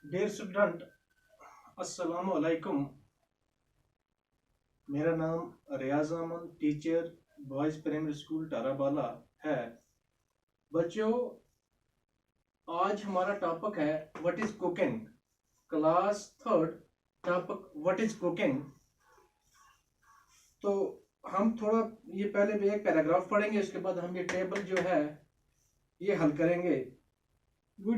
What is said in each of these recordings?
Dear student, अस्सलाम वालेकुम। मेरा नाम Riyaz Ahmad, teacher boys primary school Tarabala है। बच्चों, आज हमारा टॉपिक है what is cooking. Class third, topic what is cooking. तो हम थोड़ा ये पहले भी एक पैराग्राफ पढ़ेंगे, उसके बाद हम ये टेबल जो है ये हल करेंगे। We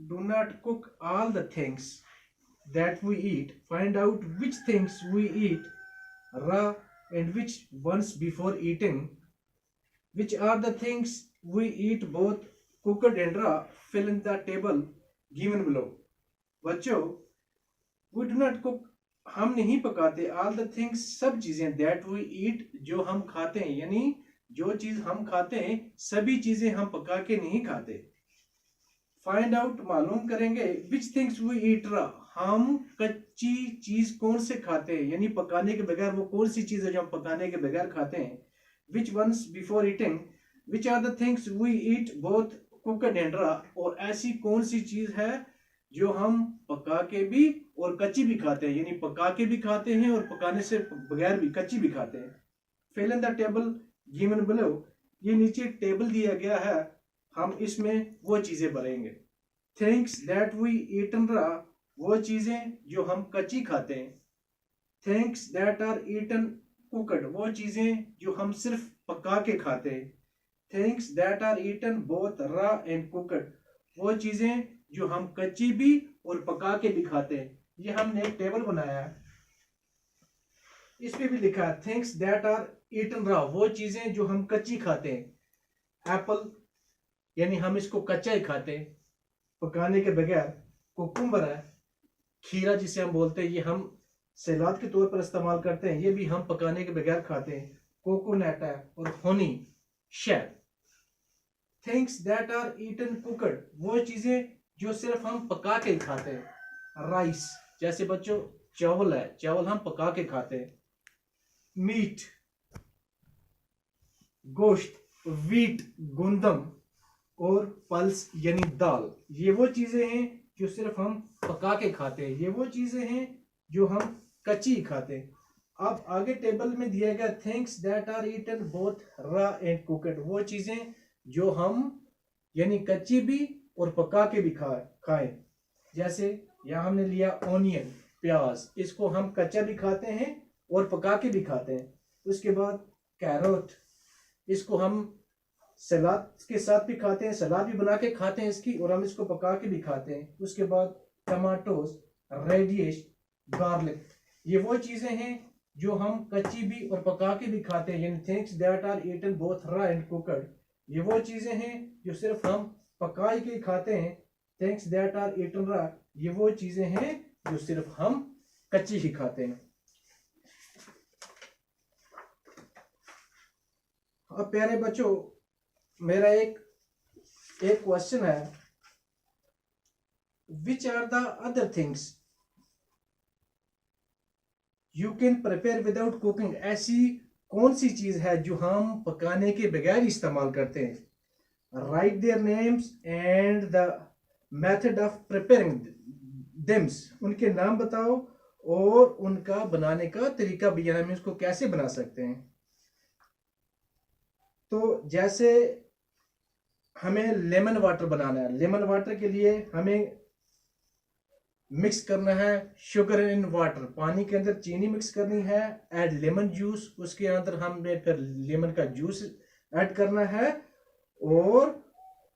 do not cook all the things that we eat. Find out which things we eat raw and which ones before eating. Which are the things we eat both cooked and raw? Fill in the table given below. बच्चों, we do not cook, हम नहीं पकाते all the things, सब चीजें that we eat, जो हम खाते हैं, यानी जो चीज हम खाते हैं सभी चीजें हम पका के नहीं खाते। फाइंड आउट, मालूम करेंगे which things we eat raw, हम कच्ची चीज कौन से खाते हैं, यानी पकाने के बगैर वो कौन सी चीज है जो हम पकाने के बगैर खाते हैं। Which ones before eating, which are the things we eat both cooked and raw, और ऐसी कौन सी चीज है जो हम पका के भी और कच्ची भी खाते हैं, यानी पका के भी खाते हैं और पकाने से बगैर भी कच्ची भी खाते हैं। Fill in the table given below, ये नीचे टेबल दिया गया है, हम इसमें वो चीजें भरेंगे। Things that we eaten raw, वो चीजें जो हम कच्ची खाते हैं। Things that are eaten cooked, वो चीजें जो हम सिर्फ पका के खाते हैं। Things that are eaten both raw and cooked, वो चीजें जो हम कच्ची भी और पका के भी खाते हैं। ये हमने एक टेबल बनाया है, इस पे भी लिखा है things that are eaten raw, वो चीजें जो हम कच्ची खाते हैं। एप्पल, यानी हम इसको कच्चा ही खाते हैं पकाने के बगैर। कुकुम्बर है, खीरा जिसे हम बोलते हैं, ये हम सलाद के तौर पर इस्तेमाल करते हैं, ये भी हम पकाने के बगैर खाते हैं। कोकोनट है, और हनी, शहद। Things that are eaten cooked, वो चीजें जो सिर्फ हम पका के खाते हैं। राइस, जैसे बच्चों चावल है, चावल हम पका के खाते हैं। मीट, गोश्त, वीट, गुंदम, और पल्स यानी दाल, ये वो चीजें हैं जो सिर्फ हम पका के खाते हैं, ये वो चीजें हैं जो हम कच्ची खाते हैं। अब आगे टेबल में दिया गया things that are eaten both raw and cooked, वो चीजें जो हम यानी कच्ची भी और पका के भी खाएं। जैसे यहाँ हमने लिया ऑनियन, प्याज, इसको हम कच्चा भी खाते हैं और पका के भी खाते हैं। उसके बाद कैरोट, इसको हम सलाद के साथ भी खाते हैं, सलाद भी बना के खाते हैं इसकी, और हम इसको पका के भी खाते हैं। उसके बाद टमाटोस, रेडिश, गार्लिक, ये वो चीजें हैं जो हम कच्ची भी और पका के भी खाते हैं, यानी things that are eaten both raw and cooked, ये वो चीजें हैं जो सिर्फ हम पका के खाते हैं। Things that are eaten raw, ये वो चीजें हैं जो सिर्फ हम कच्ची ही खाते हैं। अब प्यारे बच्चों, मेरा एक क्वेश्चन है, which are the other things you can prepare without cooking, ऐसी कौन सी चीज है जो हम पकाने के बगैर इस्तेमाल करते हैं। Write their names and the method of preparing them, उनके नाम बताओ और उनका बनाने का तरीका भी, हम इसको कैसे बना सकते हैं। तो जैसे हमें लेमन वाटर बनाना है, लेमन वाटर के लिए हमें मिक्स करना है शुगर इन वाटर, पानी के अंदर चीनी मिक्स करनी है, ऐड लेमन जूस, उसके अंदर हमें फिर लेमन का जूस ऐड करना है, और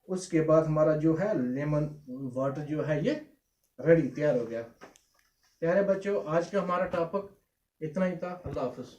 उसके बाद हमारा जो है लेमन वाटर जो है ये रेडी, तैयार हो गया। प्यारे बच्चों, आज का हमारा टॉपिक इतना ही था। अल्लाह हाफिज।